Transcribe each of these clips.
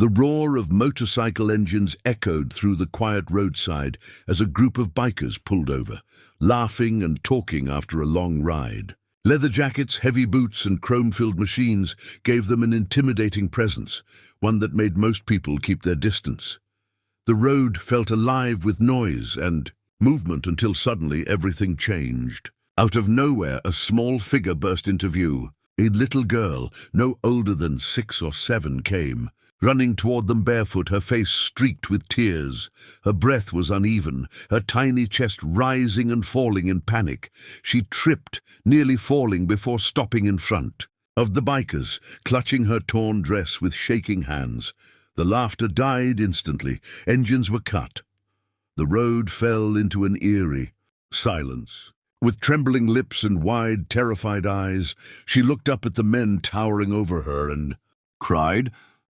The roar of motorcycle engines echoed through the quiet roadside as a group of bikers pulled over, laughing and talking after a long ride. Leather jackets, heavy boots, and chrome-filled machines gave them an intimidating presence, one that made most people keep their distance. The road felt alive with noise and movement until suddenly everything changed. Out of nowhere, a small figure burst into view. A little girl, no older than 6 or 7, came, running toward them barefoot, her face streaked with tears. Her breath was uneven, her tiny chest rising and falling in panic. She tripped, nearly falling before stopping in front of the bikers, clutching her torn dress with shaking hands. The laughter died instantly. Engines were cut. The road fell into an eerie silence. With trembling lips and wide, terrified eyes, she looked up at the men towering over her and cried,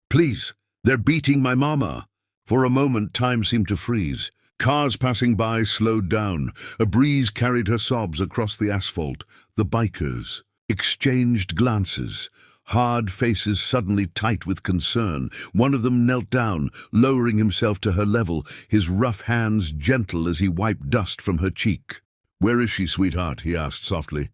"Please, they're beating my mama." For a moment, time seemed to freeze. Cars passing by slowed down. A breeze carried her sobs across the asphalt. The bikers exchanged glances, hard faces suddenly tight with concern. One of them knelt down, lowering himself to her level, his rough hands gentle as he wiped dust from her cheek. "Where is she, sweetheart?" he asked softly.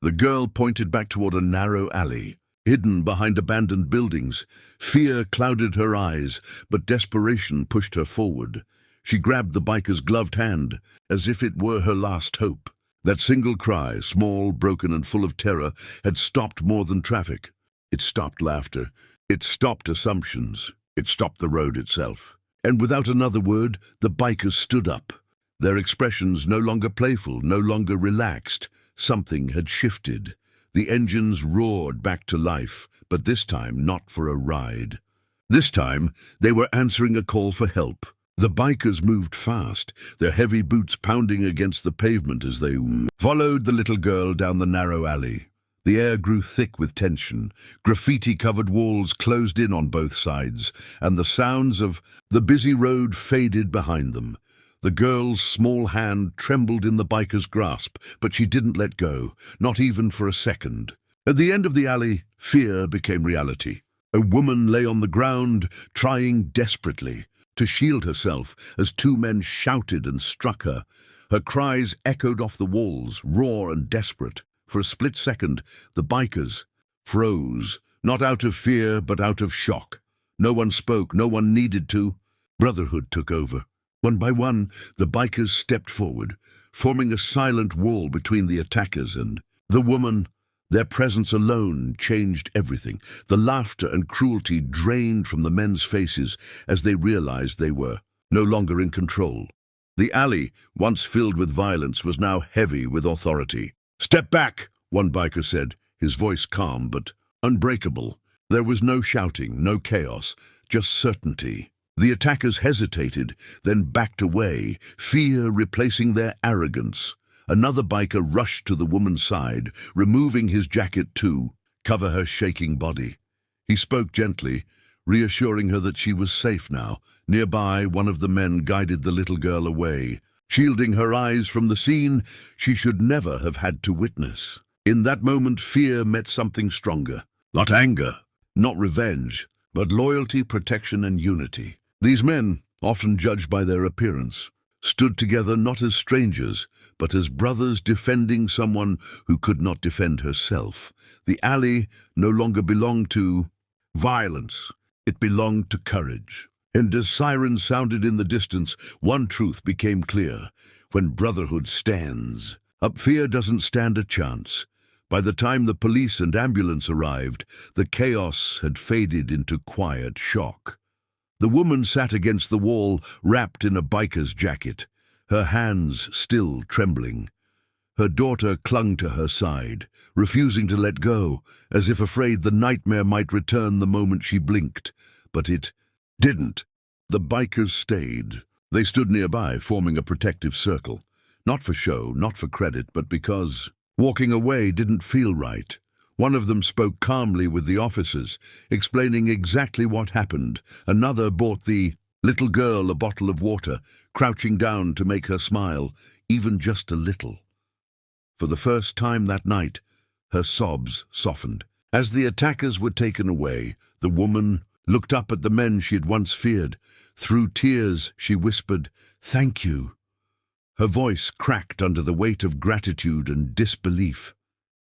The girl pointed back toward a narrow alley, hidden behind abandoned buildings. Fear clouded her eyes, but desperation pushed her forward. She grabbed the biker's gloved hand, as if it were her last hope. That single cry, small, broken, and full of terror, had stopped more than traffic. It stopped laughter. It stopped assumptions. It stopped the road itself. And without another word, the bikers stood up. Their expressions no longer playful, no longer relaxed. Something had shifted. The engines roared back to life, but this time not for a ride. This time, they were answering a call for help. The bikers moved fast, their heavy boots pounding against the pavement as they followed the little girl down the narrow alley. The air grew thick with tension. Graffiti-covered walls closed in on both sides, and the sounds of the busy road faded behind them. The girl's small hand trembled in the biker's grasp, but she didn't let go, not even for a second. At the end of the alley, fear became reality. A woman lay on the ground, trying desperately to shield herself as 2 men shouted and struck her. Her cries echoed off the walls, raw and desperate. For a split second, the bikers froze, not out of fear, but out of shock. No one spoke, no one needed to. Brotherhood took over. One by one, the bikers stepped forward, forming a silent wall between the attackers and the woman. Their presence alone changed everything. The laughter and cruelty drained from the men's faces as they realized they were no longer in control. The alley, once filled with violence, was now heavy with authority. "Step back," one biker said, his voice calm but unbreakable. There was no shouting, no chaos, just certainty. The attackers hesitated, then backed away, fear replacing their arrogance. Another biker rushed to the woman's side, removing his jacket to cover her shaking body. He spoke gently, reassuring her that she was safe now. Nearby, one of the men guided the little girl away, shielding her eyes from the scene she should never have had to witness. In that moment, fear met something stronger. Not anger, not revenge, but loyalty, protection, and unity. These men, often judged by their appearance, stood together not as strangers, but as brothers defending someone who could not defend herself. The alley no longer belonged to violence. It belonged to courage. And as sirens sounded in the distance, one truth became clear. When brotherhood stands up, fear doesn't stand a chance. By the time the police and ambulance arrived, the chaos had faded into quiet shock. The woman sat against the wall, wrapped in a biker's jacket, her hands still trembling. Her daughter clung to her side, refusing to let go, as if afraid the nightmare might return the moment she blinked. But it didn't. The bikers stayed. They stood nearby, forming a protective circle. Not for show, not for credit, but because walking away didn't feel right. One of them spoke calmly with the officers, explaining exactly what happened. Another brought the little girl a bottle of water, crouching down to make her smile, even just a little. For the first time that night, her sobs softened. As the attackers were taken away, the woman looked up at the men she had once feared. Through tears, she whispered, "Thank you." Her voice cracked under the weight of gratitude and disbelief.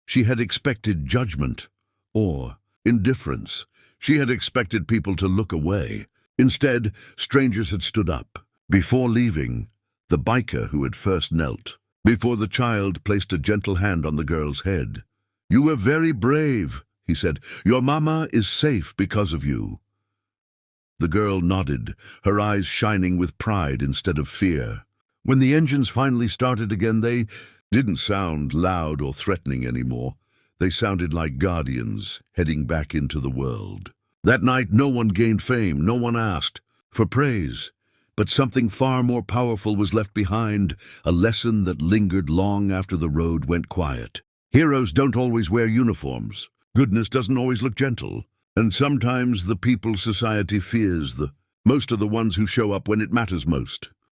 She had expected judgment or indifference. She had expected people to look away. Instead, strangers had stood up. Before leaving, the biker who had first knelt. Before the child placed a gentle hand on the girl's head. "You were very brave," he said. "Your mama is safe because of you." The girl nodded, her eyes shining with pride instead of fear. When the engines finally started again, they didn't sound loud or threatening anymore. They sounded like guardians heading back into the world. That night, no one gained fame, no one asked for praise. But something far more powerful was left behind, a lesson that lingered long after the road went quiet. Heroes don't always wear uniforms. Goodness doesn't always look gentle. And sometimes the people society fears, most are the ones who show up when it matters most.